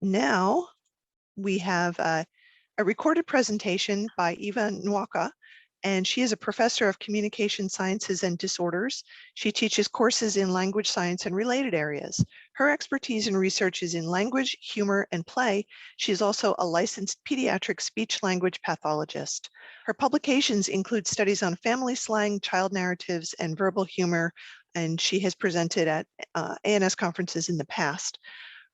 Now we have a recorded presentation by Evangeline Nwokah, and she is a professor of communication sciences and disorders. She teaches courses in language science and related areas. Her expertise and research is in language, humor, and play. She is also a licensed pediatric speech-language pathologist. Her publications include studies on family slang, child narratives, and verbal humor, and she has presented at ANS conferences in the past.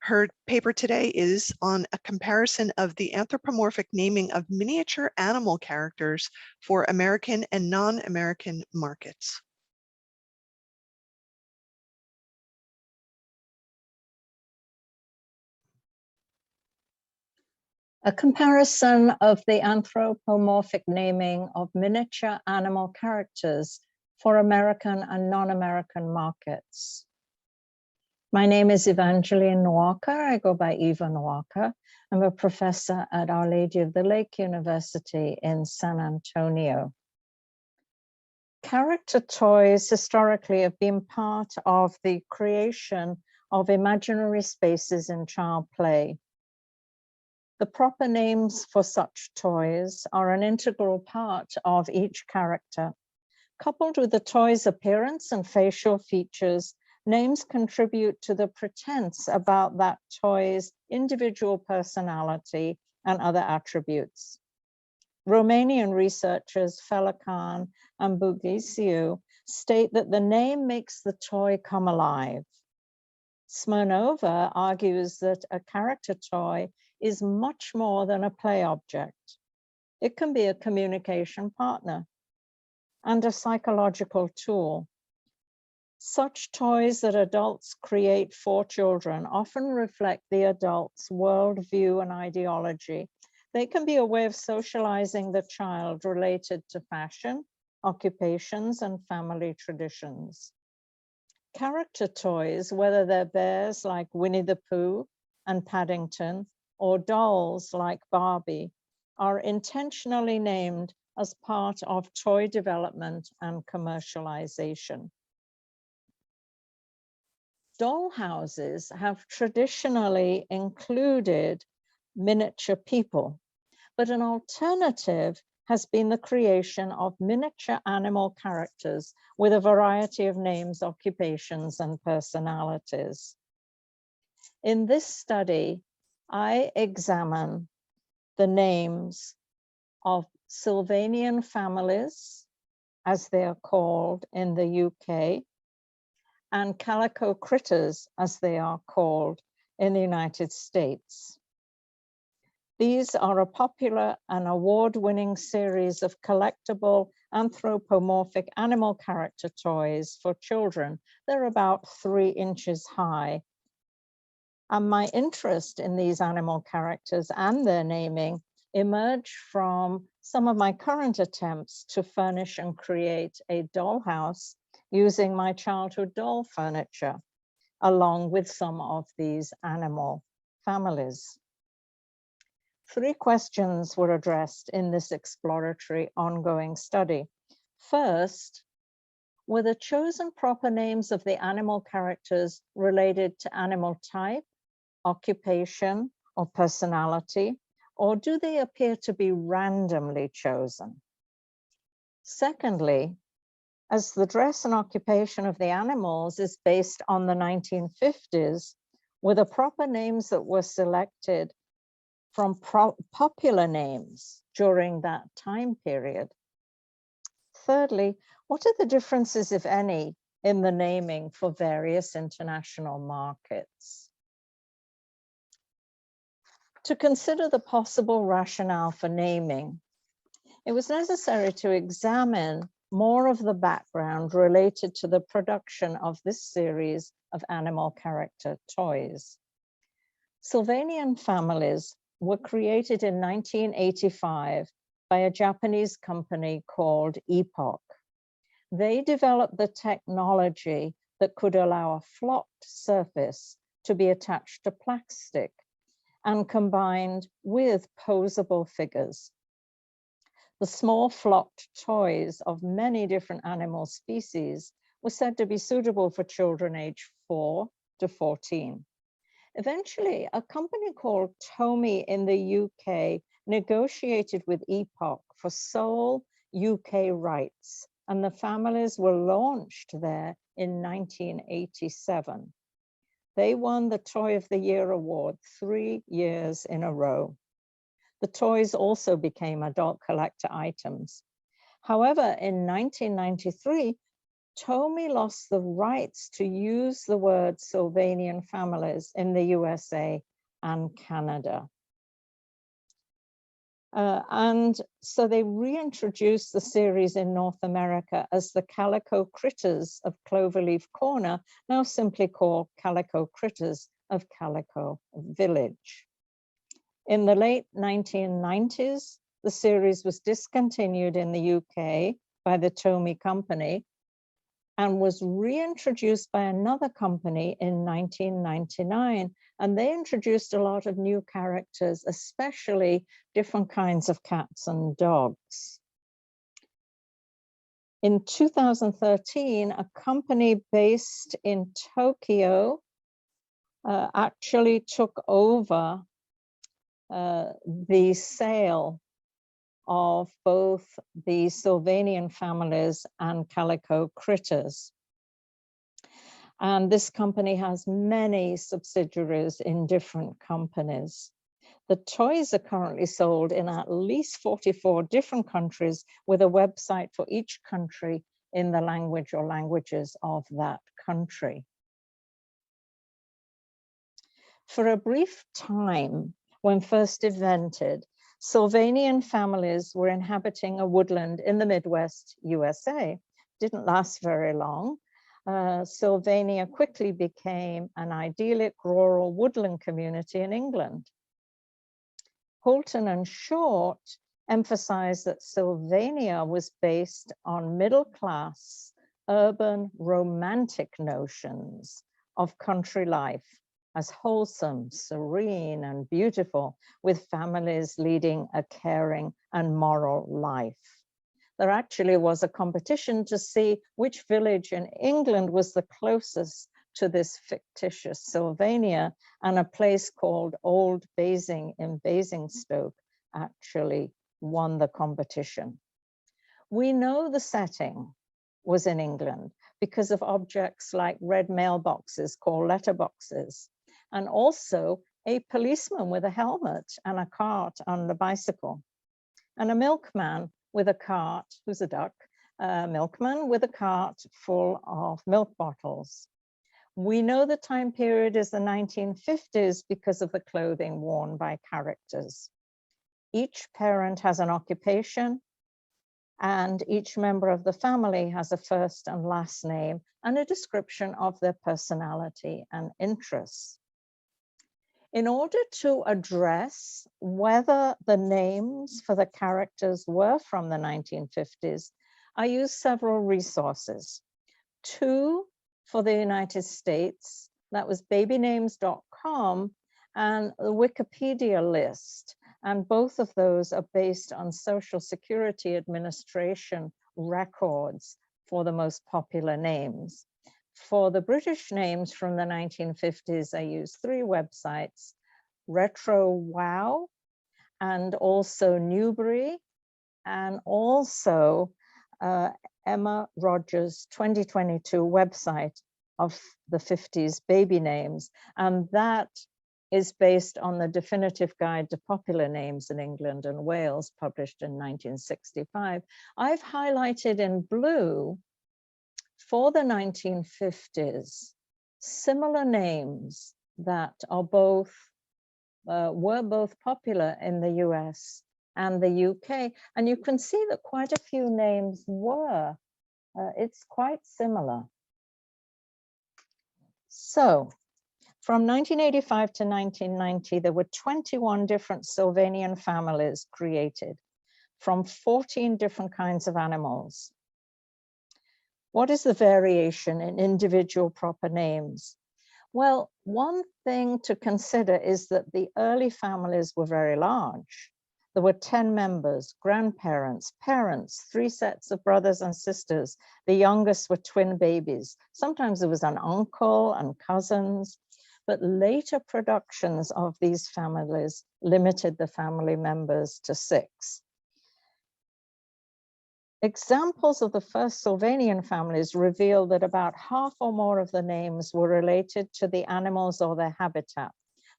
Her paper today is on a comparison of the anthropomorphic naming of miniature animal characters for American and non-American markets. A comparison of the anthropomorphic naming of miniature animal characters for American and non-American markets. My name is Evangeline Nwokah. I go by Eva Nwokah. I'm a professor at Our Lady of the Lake University in San Antonio. Character toys historically have been part of the creation of imaginary spaces in child play. The proper names for such toys are an integral part of each character. Coupled with the toy's appearance and facial features, names contribute to the pretense about that toy's individual personality and other attributes. Romanian researchers Felican and Bugisiu state that the name makes the toy come alive. Smirnova argues that a character toy is much more than a play object. It can be a communication partner and a psychological tool. Such toys that adults create for children often reflect the adult's worldview and ideology. They can be a way of socializing the child related to fashion, occupations, and family traditions. Character toys, whether they're bears like Winnie the Pooh and Paddington, or dolls like Barbie, are intentionally named as part of toy development and commercialization. Doll houses have traditionally included miniature people, but an alternative has been the creation of miniature animal characters with a variety of names, occupations, and personalities. In this study, I examine the names of Sylvanian Families, as they are called in the UK, and Calico critters, as they are called in the United States. These are a popular and award-winning series of collectible anthropomorphic animal character toys for children. They're about 3 inches high. And my interest in these animal characters and their naming emerged from some of my current attempts to furnish and create a dollhouse using my childhood doll furniture, along with some of these animal families. 3 questions were addressed in this exploratory ongoing study. First, were the chosen proper names of the animal characters related to animal type, occupation, or personality, or do they appear to be randomly chosen? Secondly, as the dress and occupation of the animals is based on the 1950s, were the proper names that were selected from popular names during that time period? Thirdly, what are the differences, if any, in the naming for various international markets? To consider the possible rationale for naming, it was necessary to examine more of the background related to the production of this series of animal character toys. Sylvanian Families were created in 1985 by a Japanese company called Epoch. They developed the technology that could allow a flocked surface to be attached to plastic and combined with posable figures. The small flocked toys of many different animal species were said to be suitable for children aged 4 to 14. Eventually, a company called Tomy in the UK negotiated with Epoch for sole UK rights, and the families were launched there in 1987. They won the Toy of the Year award 3 years in a row. The toys also became adult collector items. However, in 1993, Tomy lost the rights to use the word Sylvanian Families in the USA and Canada. And so they reintroduced the series in North America as the Calico Critters of Cloverleaf Corner, now simply called Calico Critters of Calico Village. In the late 1990s, the series was discontinued in the UK by the Tomy Company and was reintroduced by another company in 1999. And they introduced a lot of new characters, especially different kinds of cats and dogs. In 2013, a company based in Tokyo actually took over the sale of both the Sylvanian Families and Calico Critters. And this company has many subsidiaries in different companies. The toys are currently sold in at least 44 different countries with a website for each country in the language or languages of that country. For a brief time, when first invented, Sylvanian families were inhabiting a woodland in the Midwest USA. Didn't last very long. Sylvania quickly became an idyllic rural woodland community in England. Holton and Short emphasized that Sylvania was based on middle-class, urban, romantic notions of country life as wholesome, serene, and beautiful, with families leading a caring and moral life. There actually was a competition to see which village in England was the closest to this fictitious Sylvania, and a place called Old Basing in Basingstoke actually won the competition. We know the setting was in England because of objects like red mailboxes called letterboxes, and also a policeman with a helmet and a cart on the bicycle, and a milkman with a cart, who's a duck, a milkman with a cart full of milk bottles. We know the time period is the 1950s because of the clothing worn by characters. Each parent has an occupation, and each member of the family has a first and last name and a description of their personality and interests. In order to address whether the names for the characters were from the 1950s, I used several resources. Two for the United States, that was babynames.com and the Wikipedia list. And both of those are based on Social Security Administration records for the most popular names. For the British names from the 1950s, I used 3 websites, Retro Wow, and also Newbury, and also Emma Rogers' 2022 website of the 50s baby names. And that is based on the Definitive Guide to Popular Names in England and Wales, published in 1965. I've highlighted in blue for the 1950s, similar names that are both, were both popular in the US and the UK. And you can see that quite a few names were. It's quite similar. So from 1985 to 1990, there were 21 different Sylvanian families created from 14 different kinds of animals. What is the variation in individual proper names? Well, one thing to consider is that the early families were very large. There were 10 members, grandparents, parents, 3 sets of brothers and sisters. The youngest were twin babies. Sometimes there was an uncle and cousins, but later productions of these families limited the family members to 6. Examples of the first Sylvanian families reveal that about half or more of the names were related to the animals or their habitat.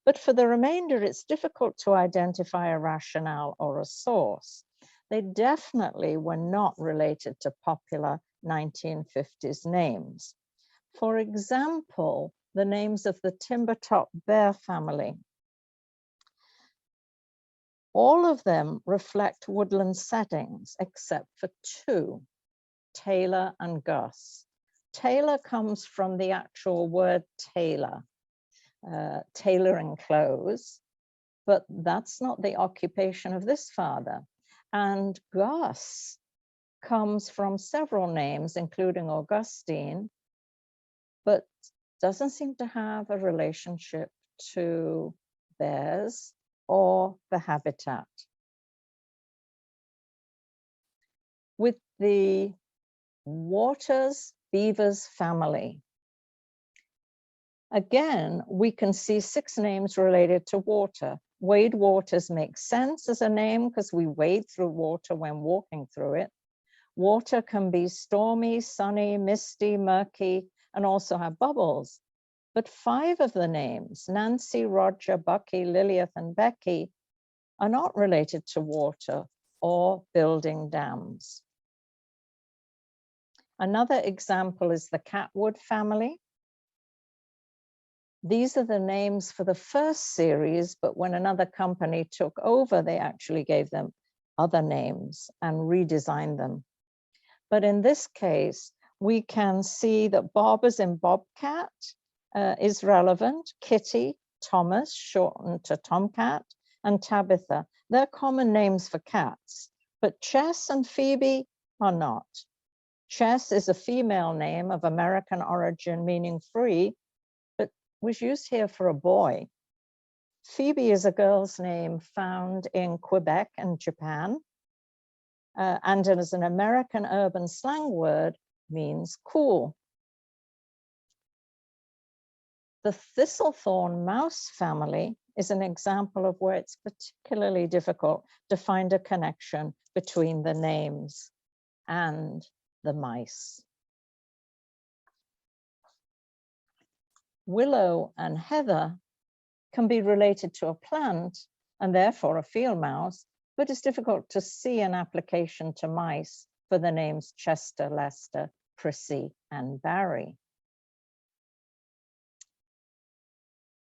But for the remainder, it's difficult to identify a rationale or a source. They definitely were not related to popular 1950s names. For example, the names of the Timbertop Bear family. All of them reflect woodland settings, except for 2, Taylor and Gus. Taylor comes from the actual word tailor, tailoring clothes, but that's not the occupation of this father. And Gus comes from several names, including Augustine, but doesn't seem to have a relationship to bears or the habitat. With the Waters Beavers family, again, we can see 6 names related to water. Wade Waters makes sense as a name because we wade through water when walking through it. Water can be stormy, sunny, misty, murky, and also have bubbles. But 5 of the names, Nancy, Roger, Bucky, Lilith, and Becky, are not related to water or building dams. Another example is the Catwood family. These are the names for the first series, but when another company took over, they actually gave them other names and redesigned them. But in this case, we can see that Bob as in Bobcat is relevant. Kitty, Thomas, shortened to Tomcat, and Tabitha. They're common names for cats, but Chess and Phoebe are not. Chess is a female name of American origin, meaning free, but was used here for a boy. Phoebe is a girl's name found in Quebec and Japan, and as an American urban slang word, means cool. The Thistlethorn mouse family is an example of where it's particularly difficult to find a connection between the names and the mice. Willow and heather can be related to a plant and therefore a field mouse, but it's difficult to see an application to mice for the names Chester, Lester, Prissy, and Barry.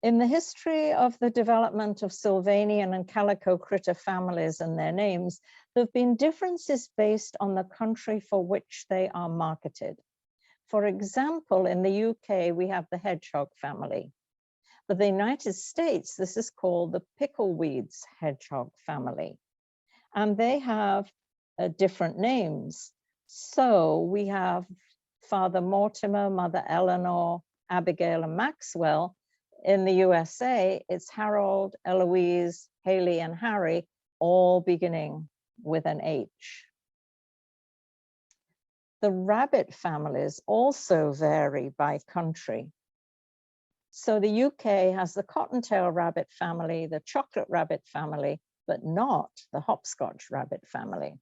In the history of the development of Sylvanian and Calico critter families and their names, there have been differences based on the country for which they are marketed. For example, in the UK, we have the hedgehog family. But the United States, this is called the Pickleweed Hedgehog Family. And they have different names. So we have Father Mortimer, Mother Eleanor, Abigail, and Maxwell. In the USA, it's Harold, Heloise, Haley, and Harry, all beginning with an H. The rabbit families also vary by country. So the UK has the cottontail rabbit family, the chocolate rabbit family, but not the hopscotch rabbit family.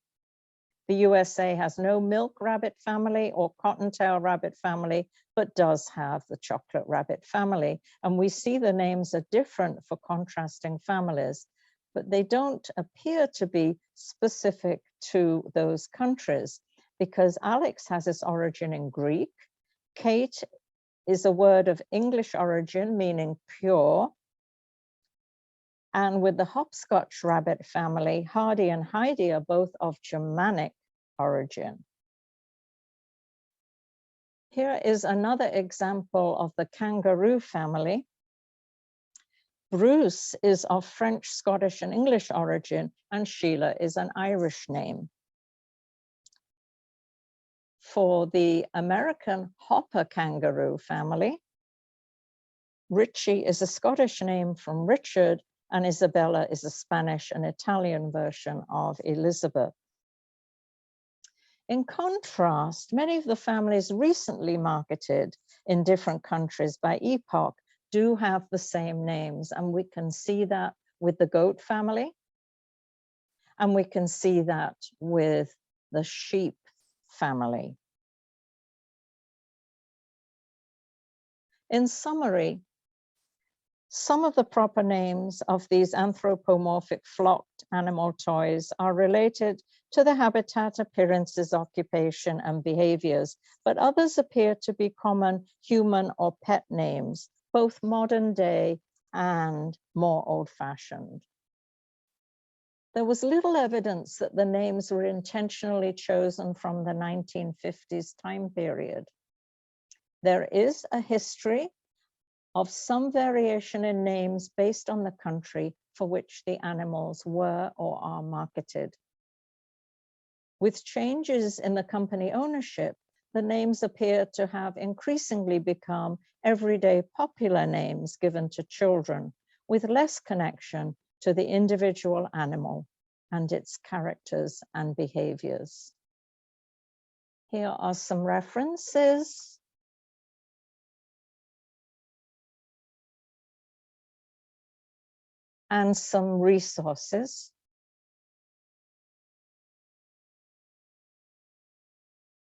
The USA has no milk rabbit family or cottontail rabbit family, but does have the chocolate rabbit family. And we see the names are different for contrasting families, but they don't appear to be specific to those countries because Alex has its origin in Greek. Kate is a word of English origin, meaning pure. And with the hopscotch rabbit family, Hardy and Heidi are both of Germanic origin. Here is another example of the kangaroo family. Bruce is of French, Scottish, and English origin, and Sheila is an Irish name. For the American hopper kangaroo family, Richie is a Scottish name from Richard, and Isabella is a Spanish and Italian version of Elizabeth. In contrast, many of the families recently marketed in different countries by Epoch do have the same names, and we can see that with the goat family, and we can see that with the sheep family. In summary, some of the proper names of these anthropomorphic flocked animal toys are related to the habitat, appearances, occupation, and behaviors, but others appear to be common human or pet names, both modern day and more old-fashioned. There was little evidence that the names were intentionally chosen from the 1950s time period. There is a history of some variation in names based on the country for which the animals were or are marketed. With changes in the company ownership, the names appear to have increasingly become everyday popular names given to children, with less connection to the individual animal and its characters and behaviors. Here are some references. And some resources.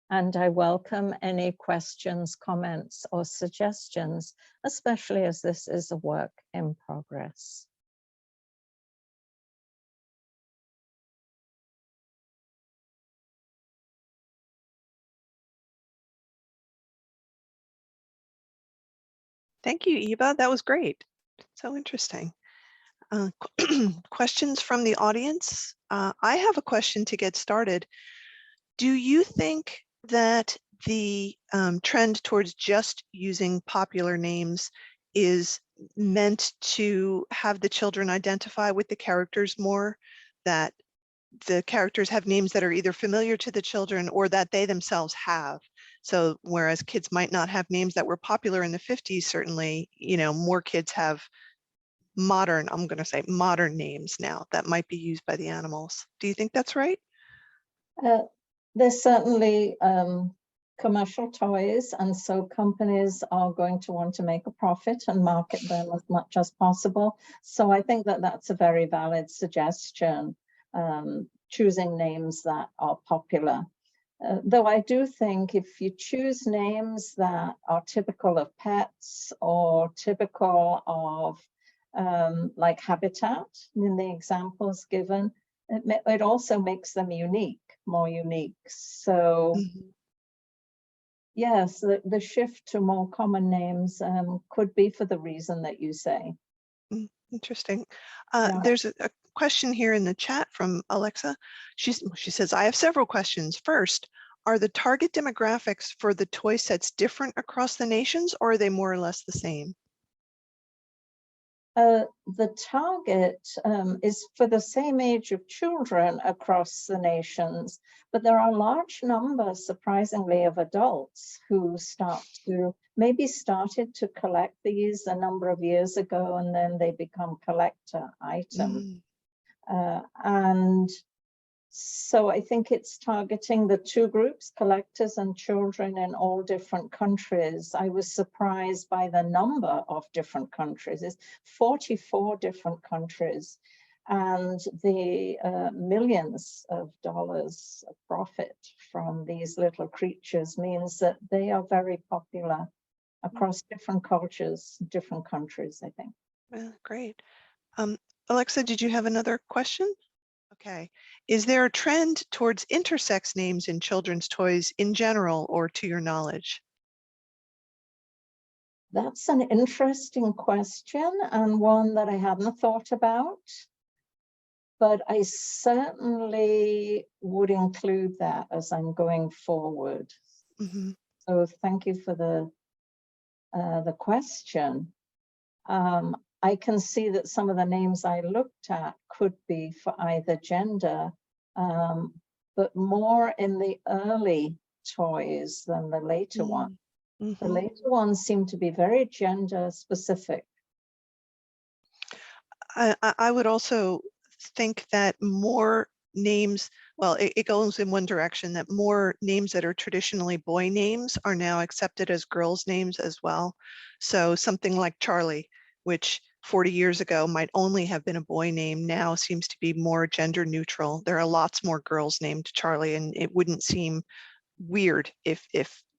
And I welcome any questions, comments, or suggestions, especially as this is a work in progress. Thank you, Eva. That was great. So interesting. Questions from the audience? I have a question to get started. Do you think that the trend towards just using popular names is meant to have the children identify with the characters more, that the characters have names that are either familiar to the children or that they themselves have? So whereas kids might not have names that were popular in the 50s, certainly, you know, more kids have modern, I'm going to say modern names now that might be used by the animals. Do you think that's right? There's certainly commercial toys, and so companies are going to want to make a profit and market them as much as possible. So I think that that's a very valid suggestion, choosing names that are popular. Though I do think if you choose names that are typical of pets or typical of like habitat in the examples given, it also makes them unique, more unique. So yes, the shift to more common names could be for the reason that you say. Interesting. Yeah. There's a question here in the chat from Alexa. She says, I have several questions. First, are the target demographics for the toy sets different across the nations, or are they more or less the same? The target is for the same age of children across the nations, but there are large numbers, surprisingly, of adults who maybe started to collect these a number of years ago, and then they become collector items. And so I think it's targeting the two groups, collectors and children, in all different countries. I was surprised by the number of different countries. It's 44 different countries, and the millions of dollars of profit from these little creatures means that they are very popular across different cultures, different countries, I think. Great. Alexa, did you have another question? Okay. Is there a trend towards intersex names in children's toys in general, or to your knowledge? That's an interesting question, and one that I hadn't thought about, but I certainly would include that as I'm going forward. So thank you for the question. I can see that some of the names I looked at could be for either gender, but more in the early toys than the later one. The later ones seem to be very gender specific. I would also think that more names, well, it goes in one direction, that more names that are traditionally boy names are now accepted as girls' names as well. So something like Charlie, which 40 years ago might only have been a boy name, now seems to be more gender neutral. There are lots more girls named Charlie, and it wouldn't seem weird if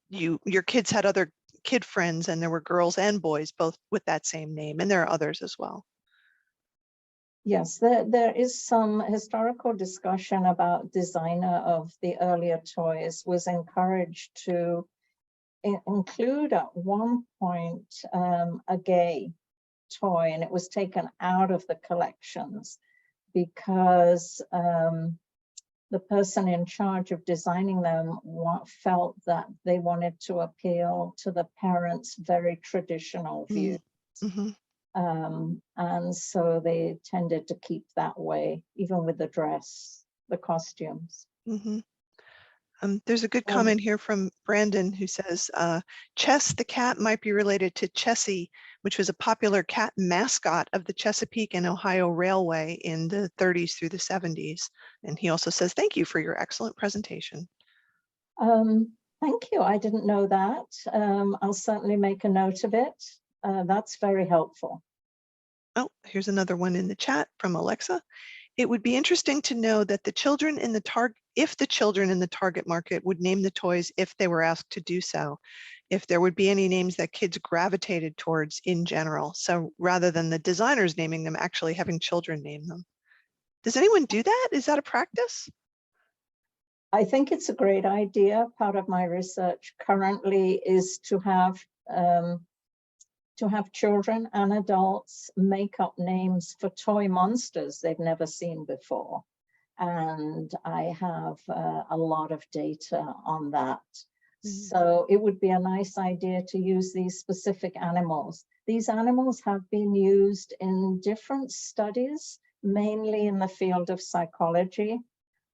your kids had other kid friends and there were girls and boys both with that same name, and there are others as well. Yes, there is some historical discussion about designer of the earlier toys was encouraged to include at one point a gay toy, and it was taken out of the collections because the person in charge of designing them felt that they wanted to appeal to the parents' very traditional views. Mm-hmm. And so they tended to keep that way, even with the dress, the costumes. Mm-hmm. There's a good comment here from Brandon who says, Chess the cat might be related to Chessie, which was a popular cat mascot of the Chesapeake and Ohio Railway in the 30s through the 70s. And he also says, thank you for your excellent presentation. Thank you. I didn't know that. I'll certainly make a note of it. That's very helpful. Oh, here's another one in the chat from Alexa. It would be interesting to know that the children in the target market would name the toys if they were asked to do so, if there would be any names that kids gravitated towards in general. So rather than the designers naming them, actually having children name them. Does anyone do that? Is that a practice? I think it's a great idea. Part of my research currently is to have children and adults make up names for toy monsters they've never seen before. And I have a lot of data on that. So it would be a nice idea to use these specific animals. These animals have been used in different studies, mainly in the field of psychology,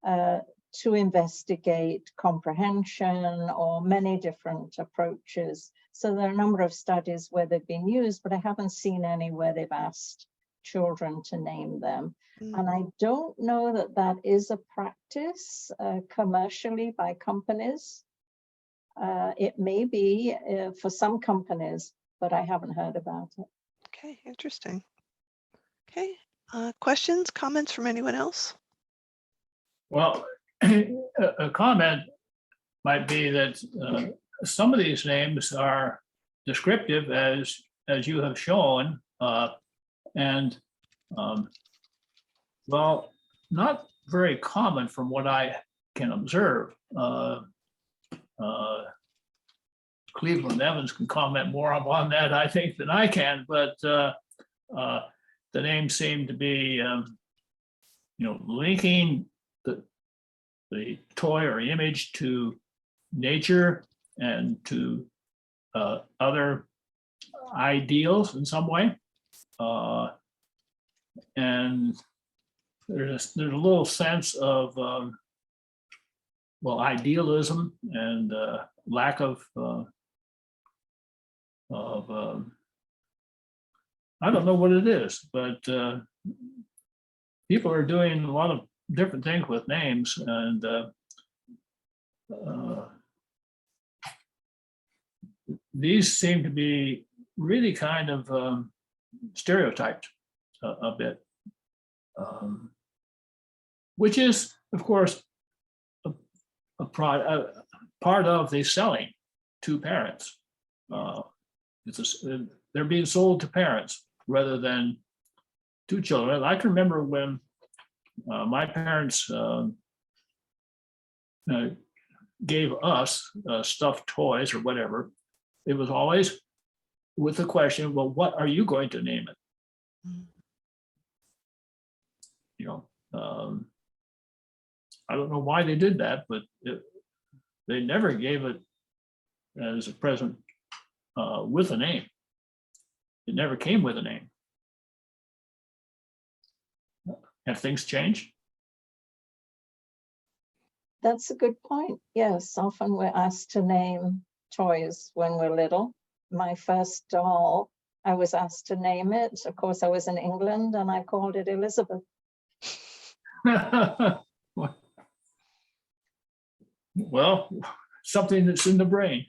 to investigate comprehension or many different approaches. So there are a number of studies where they've been used, but I haven't seen any where they've asked children to name them. And I don't know that that is a practice commercially by companies. It may be for some companies, but I haven't heard about it. Okay, interesting. Okay, questions, comments from anyone else? Well, a comment might be that some of these names are descriptive, as you have shown, and well, not very common from what I can observe. Cleveland Evans can comment more on that, I think, than I can, but the names seem to be, linking the toy or image to nature and to other ideals in some way. And there's a little sense of, idealism and lack of I don't know what it is, but people are doing a lot of different things with names, and these seem to be really kind of stereotyped a bit, which is, of course, a part of the selling to parents. They're being sold to parents rather than to children. I can remember when my parents gave us stuffed toys or whatever. It was always with the question, well, what are you going to name it? I don't know why they did that, but they never gave it as a present with a name. It never came with a name. Have things changed? That's a good point. Yes, often we're asked to name toys when we're little. My first doll, I was asked to name it. Of course, I was in England and I called it Elizabeth. Well, something that's in the brain.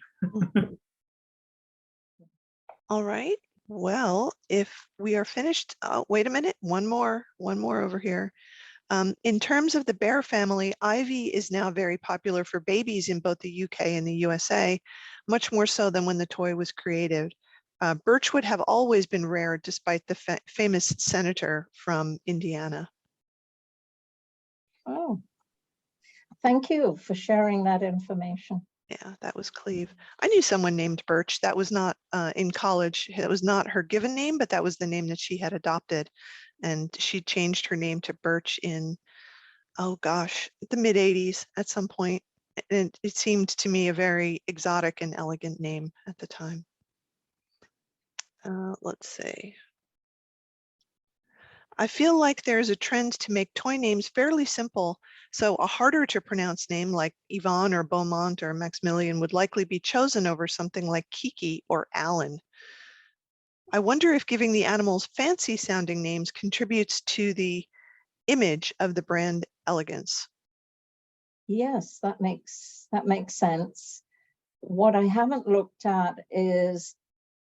All right. Well, if we are finished, wait a minute, one more over here. In terms of the bear family, Ivy is now very popular for babies in both the UK and the USA, much more so than when the toy was created. Birchwood have always been rare despite the famous senator from Indiana. Oh, thank you for sharing that information. Yeah, that was Cleve. I knew someone named Birch. That was not in college. That was not her given name, but that was the name that she had adopted. And she changed her name to Birch in, oh gosh, the mid 80s at some point. And it seemed to me a very exotic and elegant name at the time. Let's see. I feel like there's a trend to make toy names fairly simple, so a harder to pronounce name like Yvonne or Beaumont or Maximilian would likely be chosen over something like Kiki or Alan. I wonder if giving the animals fancy sounding names contributes to the image of the brand elegance. Yes, that makes sense. What I haven't looked at is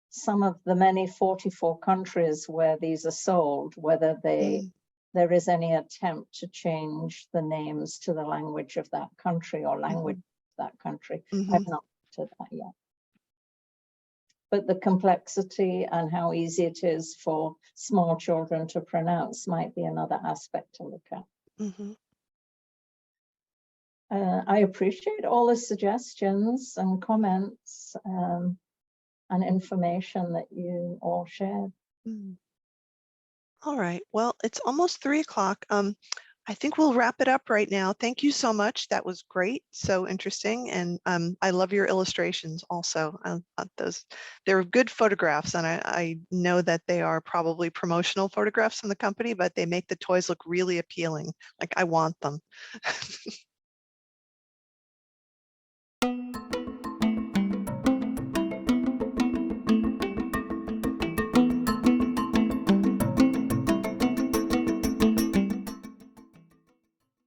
some of the many 44 countries where these are sold, whether there is any attempt to change the names to the language of that country or language of that country. I've not looked at that yet. But the complexity and how easy it is for small children to pronounce might be another aspect to look at. I appreciate all the suggestions and comments and information that you all shared. All right, well, it's almost 3 o'clock. I think we'll wrap it up right now. Thank you so much. That was great, so interesting. And I love your illustrations also. They're good photographs, and I know that they are probably promotional photographs from the company, but they make the toys look really appealing. Like I want them.